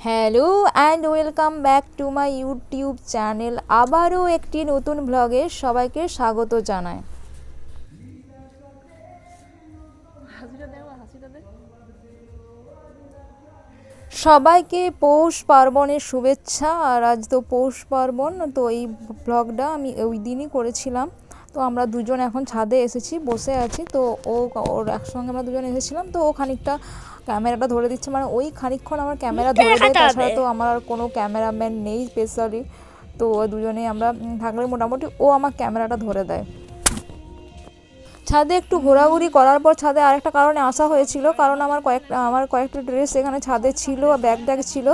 Hello and welcome back to my YouTube channel. আবারও একটি নতুন ব্লগে সবাইকে স্বাগত জানাই। সবাইকে পৌষ পার্বণের শুভেচ্ছা। আর আজ তো পৌষ পার্বণ, তো এই ব্লগটা আমি ওই দিনই করেছিলাম। তো আমরা দুজন এখন ছাদে এসেছি, বসে আছি। তো ওর একসঙ্গে আমরা দুজন এসেছিলাম। তো ও খানিকটা ক্যামেরাটা ধরে দিচ্ছে, মানে ওই খানিকক্ষণ আমার ক্যামেরা ধরে দেয়, তাছাড়া তো আমার আর কোনো ক্যামেরাম্যান নেই স্পেশালি। তো দুজনে আমরা থাকলে মোটামুটি ও আমার ক্যামেরাটা ধরে দেয়। ছাদে একটু ঘোরাঘুরি করার পর ছাদে আরেকটা কারণে আসা হয়েছিল, কারণ আমার কয়েকটা ড্রেস এখানে ছাদে ছিল, ব্যাগ ছিল,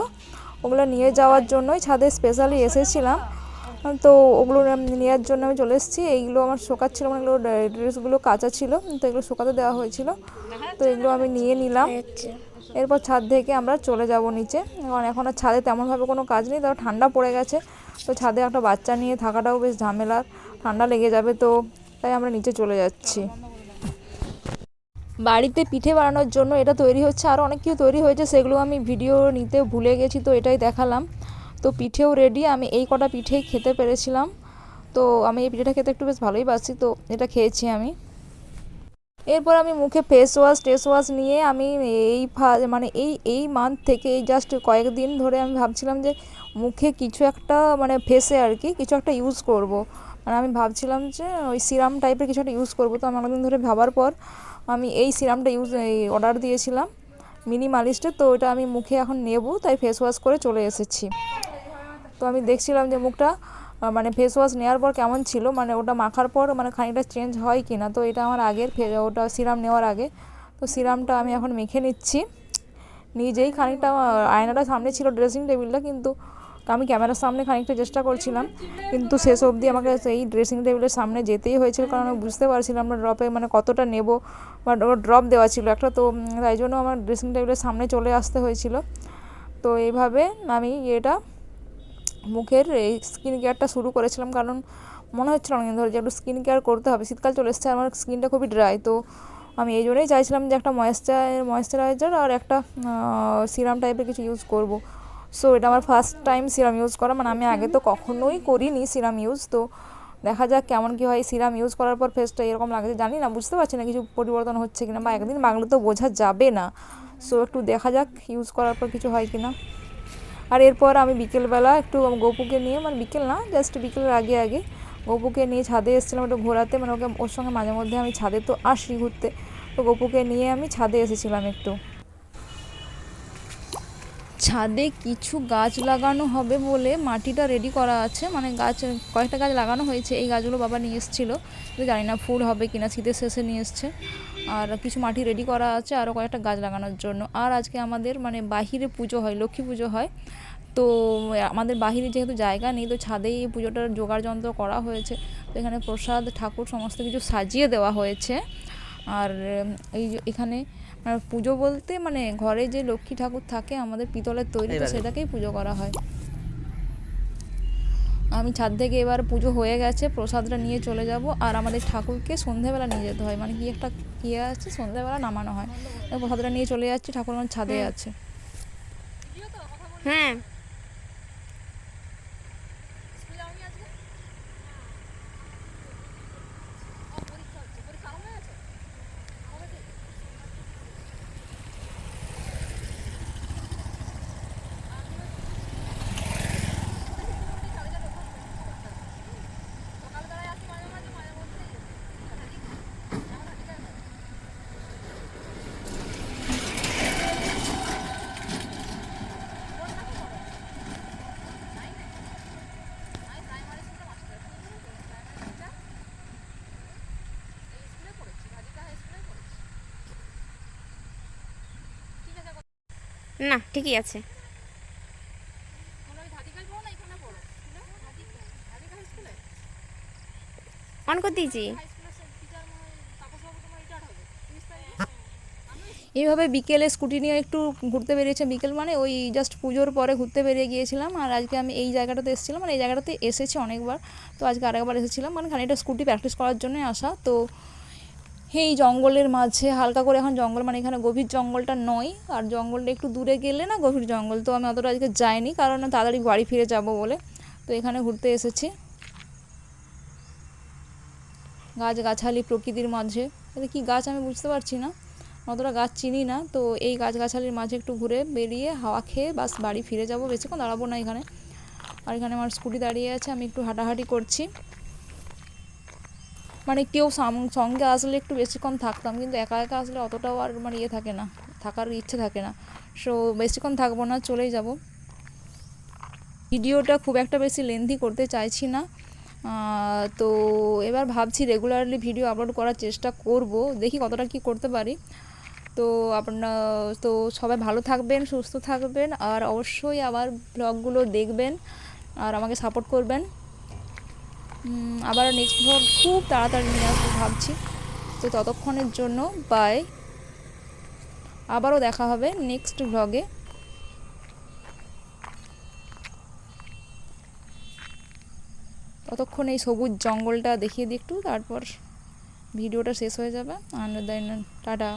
ওগুলো নিয়ে যাওয়ার জন্যই ছাদে স্পেশালি এসেছিলাম। তো ওগুলো নেওয়ার জন্য আমি চলে এসেছি। এইগুলো আমার শোকাচ্ছিল, মানে এগুলো ড্রেসগুলো কাঁচা ছিল, তো এগুলো শোকাতে দেওয়া হয়েছিল। তো এগুলো আমি নিয়ে নিলাম। এরপর ছাদ থেকে আমরা চলে যাব নিচে, কারণ এখন আর ছাদে তেমনভাবে কোনো কাজ নেই, তাও ঠান্ডা পড়ে গেছে। তো ছাদে একটা বাচ্চা নিয়ে থাকাটাও বেশ ঝামেলার, ঠান্ডা লেগে যাবে, তো তাই আমরা নিচে চলে যাচ্ছি। বাড়িতে পিঠে বানানোর জন্য এটা তৈরি হচ্ছে, আরও অনেক কিছু তৈরি হয়েছে, সেগুলো আমি ভিডিও নিতে ভুলে গেছি, তো এটাই দেখালাম। তো পিঠেও রেডি, আমি এই কটা পিঠেই খেতে পেরেছিলাম। তো আমি এই পিঠেটা খেতে একটু বেশ ভালোই বাসি, তো এটা খেয়েছি আমি। এরপর আমি মুখে ফেস ওয়াশ নিয়ে আমি মানে এই মান্থ থেকে এই জাস্ট কয়েকদিন ধরে আমি ভাবছিলাম যে মুখে কিছু একটা, মানে ফেসে আর কি কিছু একটা ইউজ করব। মানে আমি ভাবছিলাম যে ওই সিরাম টাইপের কিছু একটা ইউজ করবো। তো আমি অনেকদিন ধরে ভাবার পর আমি এই সিরামটা অর্ডার দিয়েছিলাম মিনিমালিস্টের। তো ওটা আমি মুখে এখন নেব, তাই ফেস ওয়াশ করে চলে এসেছি। তো আমি দেখছিলাম যে মুখটা মানে ফেস ওয়াশ নেওয়ার পর কেমন ছিল, মানে ওটা মাখার পর মানে খানিকটা চেঞ্জ হয় কি না। তো এটা আমার আগের ওটা সিরাম নেওয়ার আগে। তো সিরামটা আমি এখন মেখে নিচ্ছি নিজেই। খানিকটা আয়নাটা সামনে ছিল, ড্রেসিং টেবিলটা, কিন্তু আমি ক্যামেরার সামনে খানিকটা চেষ্টা করছিলাম, কিন্তু শেষ অবধি আমাকে সেই ড্রেসিং টেবিলের সামনে যেতেই হয়েছিল, কারণ আমি বুঝতে পারছিলাম না ড্রপে মানে কতটা নেব, বা ড্রপ দেওয়া ছিল একটা। তো তাই জন্য আমার ড্রেসিং টেবিলের সামনে চলে আসতে হয়েছিল। তো এইভাবে আমি এটা মুখের এই স্কিন কেয়ারটা শুরু করেছিলাম, কারণ মনে হচ্ছিল অনেকদিন ধরে যে একটু স্কিন কেয়ার করতে হবে। শীতকাল চলে এসছে, আমার স্কিনটা খুবই ড্রাই। তো আমি এই জন্যই চাইছিলাম যে একটা ময়েশ্চারাইজার আর একটা সিরাম টাইপের কিছু ইউজ করব। সো এটা আমার ফার্স্ট টাইম সিরাম ইউজ করা, মানে আমি আগে তো কখনোই করিনি সিরাম ইউজ। তো দেখা যাক কেমন কী হয়। সিরাম ইউজ করার পর ফেসটা এরকম লাগছে, জানি না, বুঝতে পারছি না কিছু পরিবর্তন হচ্ছে কিনা, বা একদিন মাগলে তো বোঝা যাবে না। সো একটু দেখা যাক ইউজ করার পর কিছু হয় কিনা। আর এরপর আমি বিকেলবেলা একটু গপুকে নিয়ে, মানে বিকেল না, জাস্ট বিকেলের আগে গপুকে নিয়ে ছাদে এসেছিলাম একটু ঘোরাতে, মানে ওর সঙ্গে মাঝে মধ্যে আমি ছাদে তো আসি ঘুরতে। তো গপুকে নিয়ে আমি ছাদে এসেছিলাম একটু। ছাদে কিছু গাছ লাগানো হবে বলে মাটিটা রেডি করা আছে, মানে কয়েকটা গাছ লাগানো হয়েছে। এই গাছগুলো বাবা নিয়ে এসেছিলো, তো জানি না ফুল হবে কিনা, শীতের শেষে নিয়ে এসছে। আর কিছু মাটি রেডি করা আছে আরও কয়েকটা গাছ লাগানোর জন্য। আর আজকে আমাদের মানে বাহিরে পুজো হয়, লক্ষ্মী পুজো হয়। তো আমাদের বাহিরে যেহেতু জায়গা নেই, তো ছাদেই এই পুজোটার জোগাড় যন্ত্র করা হয়েছে। তো এখানে প্রসাদ ঠাকুর সমস্ত কিছু সাজিয়ে দেওয়া হয়েছে। আর এখানে পুজো বলতে মানে ঘরে যে লক্ষ্মী ঠাকুর থাকে আমাদের পিতলের তৈরি, তো সেটাকেই পুজো করা হয়। আমি ছাদ থেকে এবার পুজো হয়ে গেছে, প্রসাদটা নিয়ে চলে যাব। আর আমাদের ঠাকুরকে সন্ধ্যাবেলা নিয়ে যেতে হয়, মানে কি আছে সন্ধ্যাবেলা নামানো হয়। প্রসাদটা নিয়ে চলে যাচ্ছি, ঠাকুর আমার ছাদে আছে। হ্যাঁ, না ঠিকই আছে। অন করে দিয়েছি। এইভাবে বিকেলে স্কুটি নিয়ে একটু ঘুরতে বেরিয়েছে, বিকেল মানে ওই জাস্ট পুজোর পরে ঘুরতে বেরিয়ে গিয়েছিলাম। আর আজকে আমি এই জায়গাটাতে এসেছিলাম, মানে এই জায়গাটাতে এসেছি অনেকবার, তো আজকে আরেকবার এসেছিলাম, মানে খানিকটা স্কুটি প্র্যাকটিস করার জন্য আসা। তো এই জঙ্গলের মাঝে হালকা করে, এখন জঙ্গল মানে এখানে গভীর জঙ্গলটা নয়, আর জঙ্গলটা একটু দূরে গেলে না গভীর জঙ্গল। তো আমি অতটা আজকে যাইনি কারণ তাড়াতাড়ি বাড়ি ফিরে যাব বলে। তো এখানে ঘুরতে এসেছি গাছগাছালি প্রকৃতির মাঝে। এটা কী গাছ আমি বুঝতে পারছি না, অতটা গাছ চিনি না। তো এই গাছগাছালির মাঝে একটু ঘুরে বেরিয়ে হাওয়া খেয়ে বাস বাড়ি ফিরে যাব, বেশিক্ষণ দাঁড়াবো না এখানে। আর এখানে আমার স্কুটি দাঁড়িয়ে আছে, আমি একটু হাঁটাহাঁটি করছি। মানে কেউ সঙ্গে আসলে একটু বেশিক্ষণ থাকতাম, কিন্তু একা একা আসলে অতটাও আর মানে ইয়ে থাকে না, থাকার ইচ্ছে থাকে না। সো বেশিক্ষণ থাকবো না, চলেই যাব। ভিডিওটা খুব একটা বেশি লেন্থি করতে চাইছি না। তো এবার ভাবছি রেগুলারলি ভিডিও আপলোড করার চেষ্টা করব, দেখি কতটা কি করতে পারি। তো আপনার তো সবাই ভালো থাকবেন, সুস্থ থাকবেন, আর অবশ্যই আবার ব্লগগুলো দেখবেন আর আমাকে সাপোর্ট করবেন। আবার নেক্সট ব্লগ খুব তাড়াতাড়ি নিয়ে আসবো ভাবছি। তো ততক্ষণের জন্য বাই, আবারও দেখা হবে নেক্সট ব্লগে। ততক্ষণ এই সবুজ জঙ্গলটা দেখিয়ে দিই একটু, তারপর ভিডিওটা শেষ হয়ে যাবে। আর দেন টাটা।